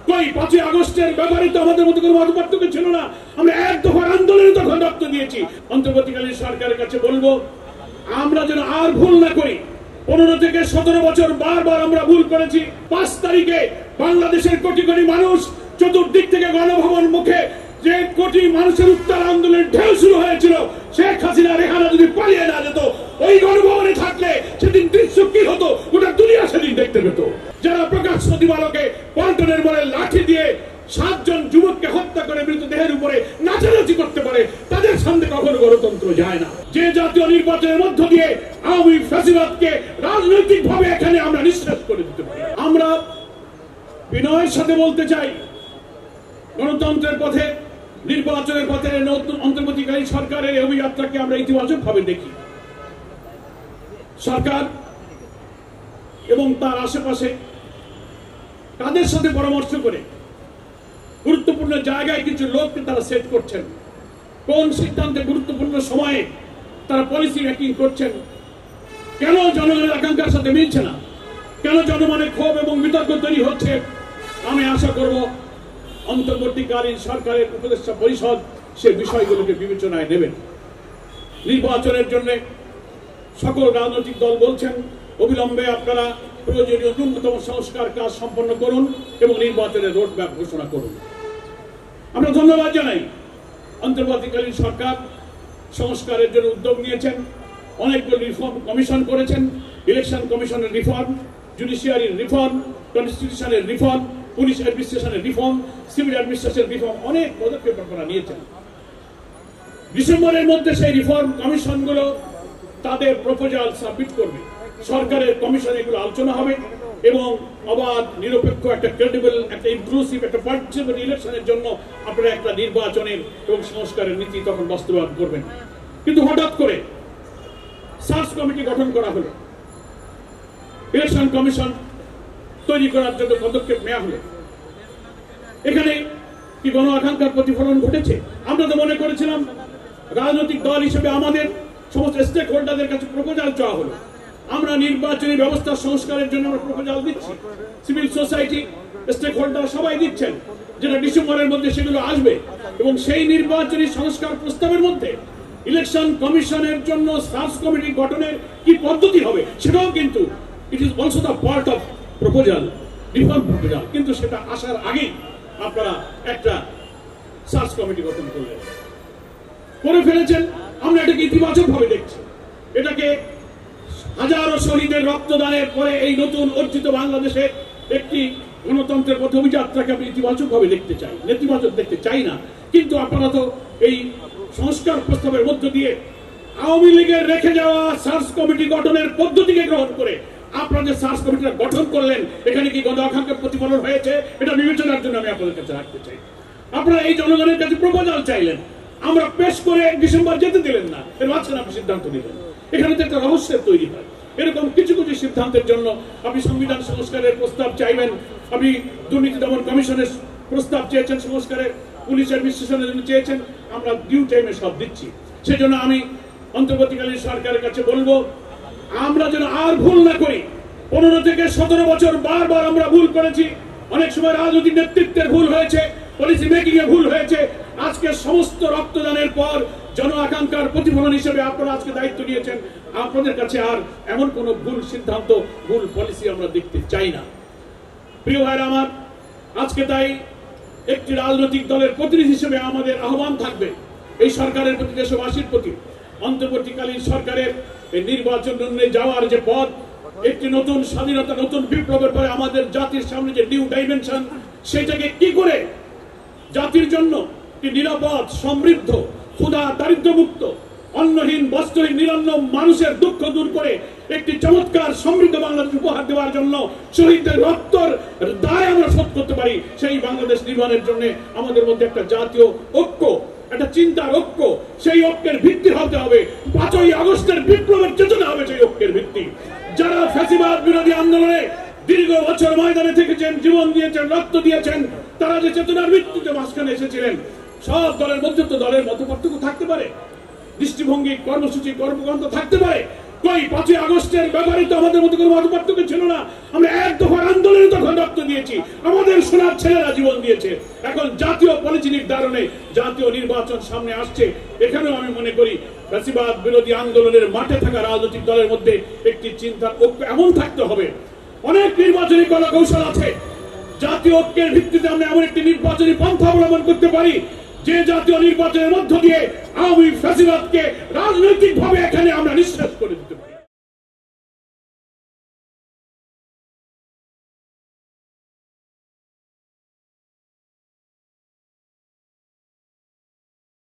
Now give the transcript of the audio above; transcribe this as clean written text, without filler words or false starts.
কই 5ই আগস্টের ব্যাপারে তো আমাদের মধ্যে কোনো মতপার্থক্য ছিল না। আমরা এক দফার আন্দোলনে তখন রক্ত দিয়েছি। অন্তর্বর্তীকালীন সরকারের কাছে বলবো, আমরা যেন আর ভুল না করি। 15 থেকে 17 বছর বারবার আমরা ভুল করেছি। 5 তারিখে বাংলাদেশের কোটি কোটি মানুষ চতুর্দিক থেকে গণভবন মুখে যে কোটি মানুষের উত্তর আন্দোলনের ঢেউ শুরু হয়েছিল, শেখ হাসিনা রেহানা যদি পালিয়ে না যেত, ওই গণভবনে থাকলে সেদিন দৃশ্য কি হতো গোটা দুনিয়া সেদিন দেখতে পেত। যারা প্রকাশ্য দিবালোকে পল্টনের মোড়ে লাঠি দিয়ে 7 জন যুবককে হত্যা করে মৃতদেহের উপরে নাচানাচি করতে পারে, তাদের সামনে কখনো গণতন্ত্র যায় না। যে জাতীয় নির্বাচনের মধ্য দিয়ে আওয়ামী ফ্যাসিবাদকে রাজনৈতিক ভাবে এখানে আমরা নিঃশেষ করে দিতে পারি। আমরা বিনয়ের সাথে বলতে চাই, গণতন্ত্রের পথে, নির্বাচনের পথে নতুন অন্তর্বর্তীকালীন সরকারের এই অভিযাত্রাকে আমরা ইতিবাচক ভাবে দেখি। সরকার এবং তার আশেপাশে তাদের সাথে পরামর্শ করে গুরুত্বপূর্ণ জায়গায় কিছু লোককে তারা সেট করছেন। কোন সিদ্ধান্তে গুরুত্বপূর্ণ সময়ে তারা পলিসি মেকিং করছেন, কেন জনগণের আকাঙ্ক্ষার সাথে মিলছে না, কেন জনমনের ক্ষোভ এবং বিতর্ক তৈরি হচ্ছে। আমি আশা করব অন্তর্বর্তীকালীন সরকারের উপদেষ্টা পরিষদ সে বিষয়গুলোকে বিবেচনায় নেবেন। নির্বাচনের জন্য সকল রাজনৈতিক দল বলছেন অবিলম্বে আপনারা প্রয়োজনীয় ন্যূনতম সংস্কার কাজ সম্পন্ন করুন এবং নির্বাচনের রোডম্যাপ ঘোষণা করুন। আমরা ধন্যবাদ জানাই অন্তর্বর্তীকালীন সরকার সংস্কারের জন্য উদ্যোগ নিয়েছেন, অনেকগুলো রিফর্ম কমিশন করেছেন। ইলেকশন কমিশনের রিফর্ম, জুডিশিয়ারির রিফর্ম, কনস্টিটিউশনের রিফর্ম, পুলিশ অ্যাডমিনিস্ট্রেশনের রিফর্ম, সিভিল অ্যাডমিনিস্ট্রেশনের রিফর্ম, অনেক পদক্ষেপ আপনারা নিয়েছেন। ডিসেম্বরের মধ্যে সেই রিফর্ম কমিশনগুলো তাদের প্রপোজাল সাবমিট করবে। সরকারের কমিশনে এগুলো আলোচনা হবে এবং অবাধ, নিরপেক্ষ, একটা ক্রেডিবল, একটা ইনক্লুসিভ, একটা পার্টিসিপেট ইলেকশনের জন্য আপনারা একটা নির্বাচনের এবং সংস্কারের নীতি তখন বাস্তবায়ন করবেন। কিন্তু হঠাৎ করে সার্চ কমিটি গঠন করা হলো, ইলেকশন কমিশন তৈরি করার জন্য পদক্ষেপ নেওয়া হলো। এখানে কি গণ আকাঙ্ক্ষার প্রতিফলন ঘটেছে? আমরা তো মনে করেছিলাম রাজনৈতিক দল হিসেবে আমাদের সমস্ত স্টেক হোল্ডারদের কাছে প্রপোজাল চাওয়া হলো, আমরা নির্বাচনী ব্যবস্থা সংস্কারের জন্য আমরা প্রপোজাল দিচ্ছি, সিভিল সোসাইটি, স্টেক হোল্ডার সবাই দিচ্ছেন, যেটা ডিসেম্বরের মধ্যে সেগুলো আসবে এবং সেই নির্বাচনী সংস্কার প্রস্তাবের মধ্যে ইলেকশন কমিশনের জন্য সার্চ কমিটি গঠনের কি পদ্ধতি হবে সেটাও কিন্তু it is also the part of proposal, reform proposal. কিন্তু সেটা আসার আগেই আপনারা একটা সার্চ কমিটি গঠন করে ফেলেছেন। আমরা এটাকে ইতিবাচক ভাবে দেখছি। এটাকে হাজারো শহীদের রক্তদানের পরে এই নতুন অর্জিত বাংলাদেশে একটি গণতন্ত্রের পথে অভিযাত্রাকে আমি ইতিবাচক ভাবে দেখতে চাই, নেতিবাচক দেখতে চাই না। কিন্তু আপনারা তো এই সংস্কার প্রস্তাবের মধ্য দিয়ে আওয়ামী লীগের রেখে যাওয়া সার্চ কমিটি গঠনের পদ্ধতিকে গ্রহণ করে আপনারা যে সার্চ কমিটিটা গঠন করলেন, এখানে কি গণ আকাঙ্ক্ষার প্রতিফলন হয়েছে এটা বিবেচনার জন্য আমি আপনাদের কাছে রাখতে চাই। আপনারা এই জনগণের কাছে প্রপোজাল চাইলেন, আমরা পেশ করে ডিসেম্বর যেতে দিলেন না, এর মাঝখানে আপনি সিদ্ধান্ত নিলেন। এখানে তো একটা রহস্যের তৈরি হয়। এরকম কিছু কিছু সিদ্ধান্তের জন্য আপনি সংবিধান সংস্কারের প্রস্তাব চাইবেন, আপনি দুর্নীতি দমন কমিশনের প্রস্তাব চেয়েছেন সংস্কারের, পুলিশ অ্যাডমিনিস্ট্রেশনের জন্য চেয়েছেন, আমরা ডিউ টাইমে সব দিচ্ছি। সেজন্য আমি অন্তর্বর্তীকালীন সরকারের কাছে বলবো, আমরা যেন আর ভুল না করি। 15 থেকে 17 বছর বারবার আমরা ভুল করেছি। অনেক সময় রাজনৈতিক নেতৃত্বের ভুল হয়েছে, পলিসি মেকিং এ ভুল হয়েছে। আজকে সমস্ত রক্তদানের পর জন আকাঙ্ক্ষার প্রতিফলন হিসেবে আপনারা আজকে দায়িত্ব নিয়েছেন। আপনাদের কাছে আর এমন কোন ভুল সিদ্ধান্ত, ভুল পলিসি আমরা দেখতে চাই না। প্রিয় ভাইরা আমার, আজকে তাই একটি রাজনৈতিক দলের প্রতিনিধি হিসেবে আমাদের আহ্বান থাকবে এই সরকারের প্রতি, দেশবাসীর প্রতি, অন্তর্বর্তীকালীন সরকারের এই নির্বাচন যাওয়ার যে পথ, একটি নতুন স্বাধীনতা, নতুন বিপ্লবের পরে আমাদের জাতির সামনে যে নিউ ডাইমেনশন, সেটাকে কি করে জাতির জন্য একটি নিরাপদ, সমৃদ্ধ, ক্ষুধা দারিদ্র্যমুক্ত, অন্নহীন, বস্ত্রহীন, নিরন্ন মানুষের দুঃখ দূর করে একটি চমৎকার সমৃদ্ধ বাংলাদেশ উপহার দেওয়ার জন্য শহীদদের রক্তের দায় আমরা শোধ করতে পারি, সেই বাংলাদেশ নির্মাণের জন্য আমাদের মধ্যে একটা জাতীয় ঐক্য, একটা চিন্তার ঐক্য, সেই ঐক্যের ভিত্তি হতে হবে। 5ই আগস্টের বিপ্লবের চেতনা হবে সেই ঐক্যের ভিত্তি। যারা ফ্যাসিবাদ বিরোধী আন্দোলনে দীর্ঘ বছর ময়দানে থেকেছেন, জীবন দিয়েছেন, রক্ত দিয়েছেন, তারা যে চেতনার ভিত্তিতে মাঝখানে এসেছিলেন, সব দলের মধ্যে তো দলের মতপার্থক্য থাকতে পারে, দৃষ্টিভঙ্গি, কর্মসূচি, কর্মকাণ্ড থাকতে পারে, কই 5ই আগস্টের ব্যাপারে তো আমাদের মধ্যে কোনো মতপার্থক্য ছিল না। আমরা এক দফার আন্দোলনে তখন রক্ত দিয়েছি, আমাদের সোনার ছেলেরা জীবন দিয়েছে। এখন জাতীয় পলিসি নির্ধারণে জাতীয় নির্বাচন সামনে আসছে, এখানেও আমি মনে করি ফ্যাসিবাদ বিরোধী আন্দোলনের মাঠে থাকা রাজনৈতিক দলের মধ্যে একটি চিন্তার ঐক্য এমন থাকতে হবে। অনেক নির্বাচনী কলাকৌশল আছে, জাতীয় ঐক্যের ভিত্তিতে আমরা এমন একটি নির্বাচনী পন্থা অবলম্বন করতে পারি যে জাতীয় নির্বাচনের মধ্য দিয়ে আওয়ামী ফ্যাসিবাদকে রাজনৈতিকভাবে এখানে আমরা নিঃশেষ করে দিতে পারি।